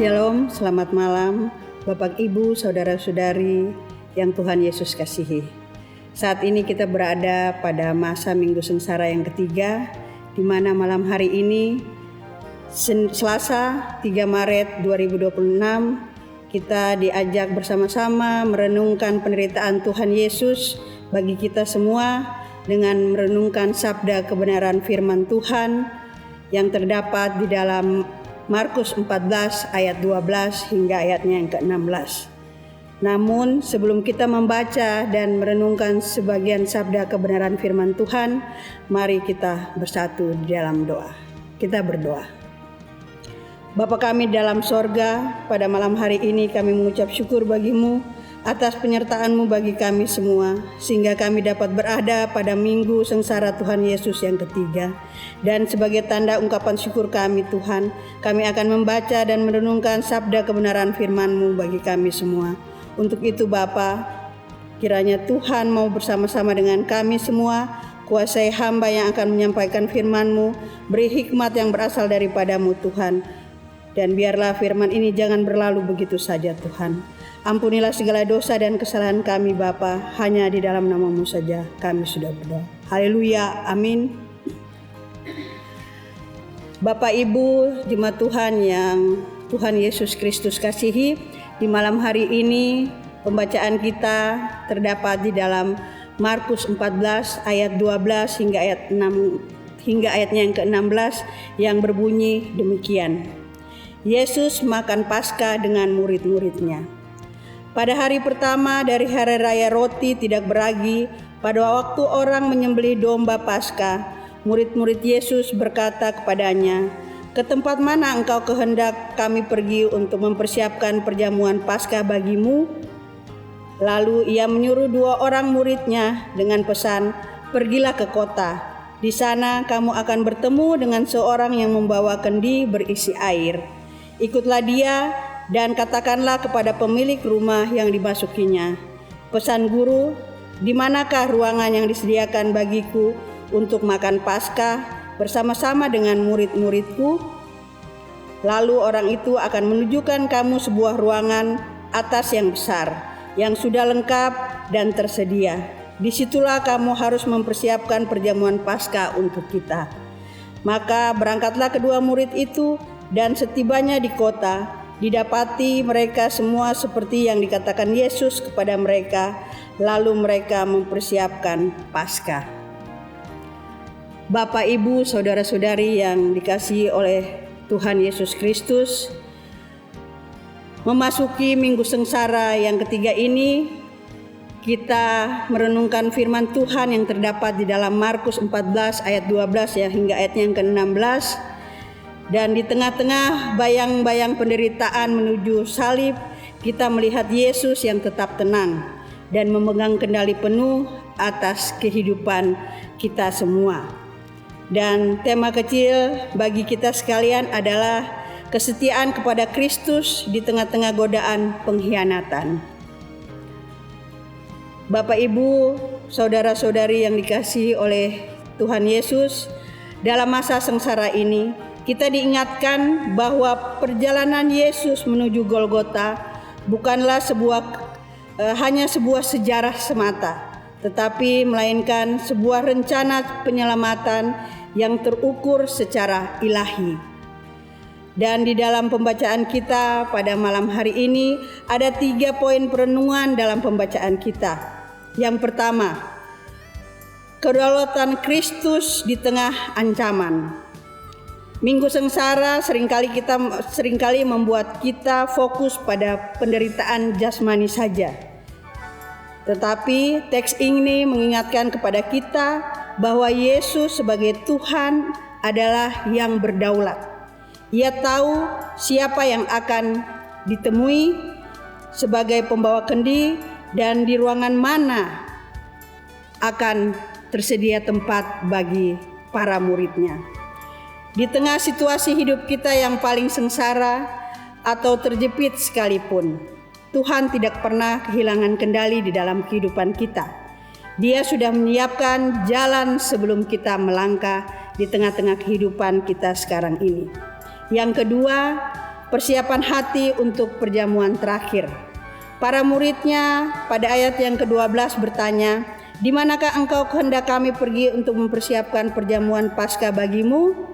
Shalom, selamat malam Bapak Ibu, Saudara-saudari yang Tuhan Yesus kasihi. Saat ini kita berada pada masa Minggu Sengsara yang ketiga, di mana malam hari ini Selasa 3 Maret 2026 kita diajak bersama-sama merenungkan penderitaan Tuhan Yesus bagi kita semua dengan merenungkan sabda kebenaran firman Tuhan yang terdapat di dalam Markus 14 ayat 12 hingga ayatnya yang ke-16. Namun sebelum kita membaca dan merenungkan sebagian sabda kebenaran firman Tuhan, mari kita bersatu di dalam doa. Kita berdoa. Bapa kami dalam sorga, pada malam hari ini kami mengucap syukur bagimu atas penyertaan-Mu bagi kami semua, sehingga kami dapat berada pada Minggu Sengsara Tuhan Yesus yang ketiga. Dan sebagai tanda ungkapan syukur kami Tuhan, kami akan membaca dan merenungkan sabda kebenaran firman-Mu bagi kami semua. Untuk itu Bapa, kiranya Tuhan mau bersama-sama dengan kami semua, kuasai hamba yang akan menyampaikan firman-Mu, beri hikmat yang berasal daripadamu Tuhan. Dan biarlah firman ini jangan berlalu begitu saja Tuhan. Ampunilah segala dosa dan kesalahan kami Bapa, hanya di dalam nama-Mu saja kami sudah berdoa. Haleluya, amin. Bapak Ibu jemaat Tuhan yang Tuhan Yesus Kristus kasihi, di malam hari ini pembacaan kita terdapat di dalam Markus 14 ayat 12 hingga ayat 6 hingga ayatnya yang ke-16 yang berbunyi demikian. Yesus makan Paskah dengan murid-muridnya. Pada hari pertama dari hari raya roti tidak beragi, pada waktu orang menyembelih domba Paskah, murid-murid Yesus berkata kepadanya, "Ke tempat mana engkau kehendak kami pergi untuk mempersiapkan perjamuan Paskah bagimu?" Lalu ia menyuruh 2 orang muridnya dengan pesan, "Pergilah ke kota. Di sana kamu akan bertemu dengan seorang yang membawa kendi berisi air. Ikutlah dia dan katakanlah kepada pemilik rumah yang dimasukinya, 'Pesan Guru, di manakah ruangan yang disediakan bagiku untuk makan Paskah bersama-sama dengan murid-muridku?' Lalu orang itu akan menunjukkan kamu sebuah ruangan atas yang besar, yang sudah lengkap dan tersedia. Disitulah kamu harus mempersiapkan perjamuan Paskah untuk kita." Maka berangkatlah kedua murid itu, dan setibanya di kota, didapati mereka semua seperti yang dikatakan Yesus kepada mereka, lalu mereka mempersiapkan Paskah. Bapak, Ibu, saudara-saudari yang dikasihi oleh Tuhan Yesus Kristus, memasuki Minggu Sengsara yang ketiga ini, kita merenungkan firman Tuhan yang terdapat di dalam Markus 14 ayat 12 hingga ayatnya yang ke-16. Dan di tengah-tengah bayang-bayang penderitaan menuju salib, kita melihat Yesus yang tetap tenang dan memegang kendali penuh atas kehidupan kita semua. Dan tema kecil bagi kita sekalian adalah kesetiaan kepada Kristus di tengah-tengah godaan pengkhianatan. Bapak, Ibu, saudara-saudari yang dikasihi oleh Tuhan Yesus, dalam masa sengsara ini kita diingatkan bahwa perjalanan Yesus menuju Golgota bukanlah hanya sebuah sejarah semata, tetapi melainkan sebuah rencana penyelamatan yang terukur secara ilahi. Dan di dalam pembacaan kita pada malam hari ini ada 3 poin perenungan dalam pembacaan kita. Yang pertama, kedaulatan Kristus di tengah ancaman. Minggu Sengsara seringkali membuat kita fokus pada penderitaan jasmani saja. Tetapi teks ini mengingatkan kepada kita bahwa Yesus sebagai Tuhan adalah yang berdaulat. Ia tahu siapa yang akan ditemui sebagai pembawa kendi dan di ruangan mana akan tersedia tempat bagi para muridnya. Di tengah situasi hidup kita yang paling sengsara atau terjepit sekalipun, Tuhan tidak pernah kehilangan kendali di dalam kehidupan kita. Dia sudah menyiapkan jalan sebelum kita melangkah di tengah-tengah kehidupan kita sekarang ini. Yang kedua, persiapan hati untuk perjamuan terakhir. Para muridnya pada ayat yang ke-12 bertanya, "Di manakah engkau hendak kami pergi untuk mempersiapkan perjamuan Paskah bagimu?"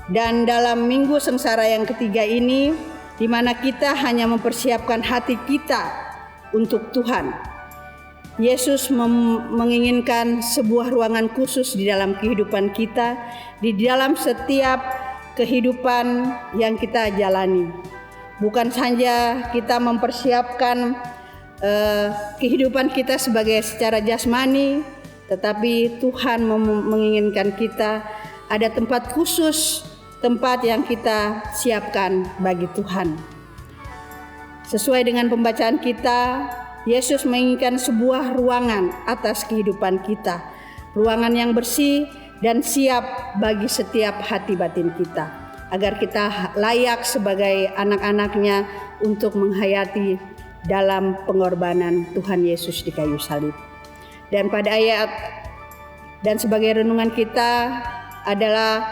Dan dalam minggu sengsara yang ketiga ini, di mana kita hanya mempersiapkan hati kita untuk Tuhan, Yesus menginginkan sebuah ruangan khusus di dalam kehidupan kita, di dalam setiap kehidupan yang kita jalani. Bukan saja kita mempersiapkan kehidupan kita sebagai secara jasmani, tetapi Tuhan menginginkan kita ada tempat khusus, tempat yang kita siapkan bagi Tuhan. Sesuai dengan pembacaan kita, Yesus menginginkan sebuah ruangan atas kehidupan kita, ruangan yang bersih dan siap bagi setiap hati batin kita, agar kita layak sebagai anak-anaknya untuk menghayati dalam pengorbanan Tuhan Yesus di kayu salib. Dan pada ayat dan sebagai renungan kita adalah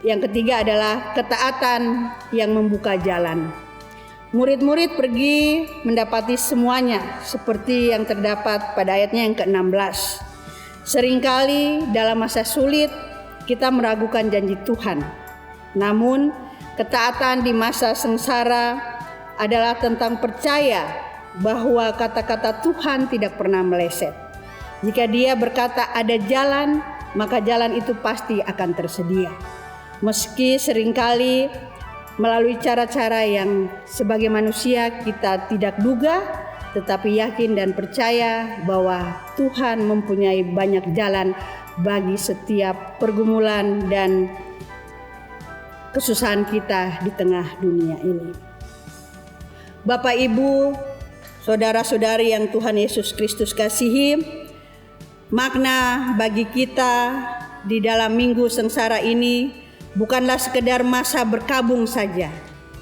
yang ketiga adalah ketaatan yang membuka jalan. Murid-murid pergi mendapati semuanya seperti yang terdapat pada ayatnya yang ke-16. Seringkali dalam masa sulit kita meragukan janji Tuhan. Namun ketaatan di masa sengsara adalah tentang percaya bahwa kata-kata Tuhan tidak pernah meleset. Jika Dia berkata ada jalan, maka jalan itu pasti akan tersedia. Meski seringkali melalui cara-cara yang sebagai manusia kita tidak duga, tetapi yakin dan percaya bahwa Tuhan mempunyai banyak jalan bagi setiap pergumulan dan kesusahan kita di tengah dunia ini. Bapak, Ibu, saudara-saudari yang Tuhan Yesus Kristus kasihi, makna bagi kita di dalam minggu sengsara ini bukanlah sekedar masa berkabung saja,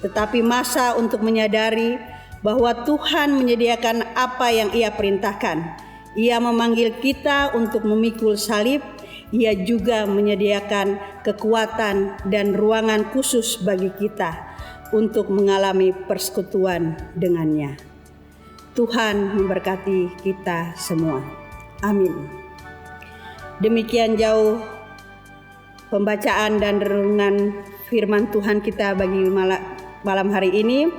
tetapi masa untuk menyadari bahwa Tuhan menyediakan apa yang Ia perintahkan. Ia memanggil kita untuk memikul salib. Ia juga menyediakan kekuatan dan ruangan khusus bagi kita untuk mengalami persekutuan dengannya. Tuhan memberkati kita semua. Amin. Demikian jauh pembacaan dan renungan firman Tuhan kita bagi malam hari ini.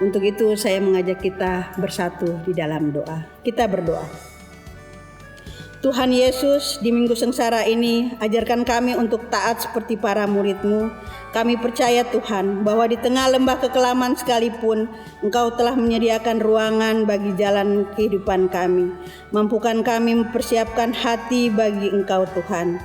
Untuk itu saya mengajak kita bersatu di dalam doa. Kita berdoa. Tuhan Yesus, di minggu sengsara ini ajarkan kami untuk taat seperti para murid-Mu. Kami percaya Tuhan bahwa di tengah lembah kekelaman sekalipun Engkau telah menyediakan ruangan bagi jalan kehidupan kami. Mampukan kami mempersiapkan hati bagi Engkau Tuhan.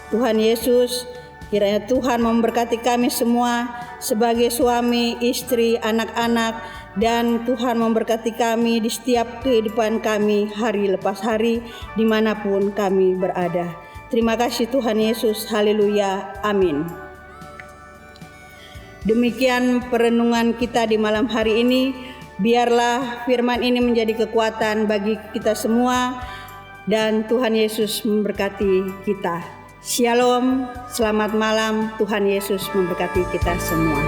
Tuhan Yesus, kiranya Tuhan memberkati kami semua sebagai suami, istri, anak-anak, dan Tuhan memberkati kami di setiap kehidupan kami hari lepas hari dimanapun kami berada. Terima kasih Tuhan Yesus, haleluya, amin. Demikian perenungan kita di malam hari ini. Biarlah firman ini menjadi kekuatan bagi kita semua dan Tuhan Yesus memberkati kita. Shalom, selamat malam, Tuhan Yesus memberkati kita semua.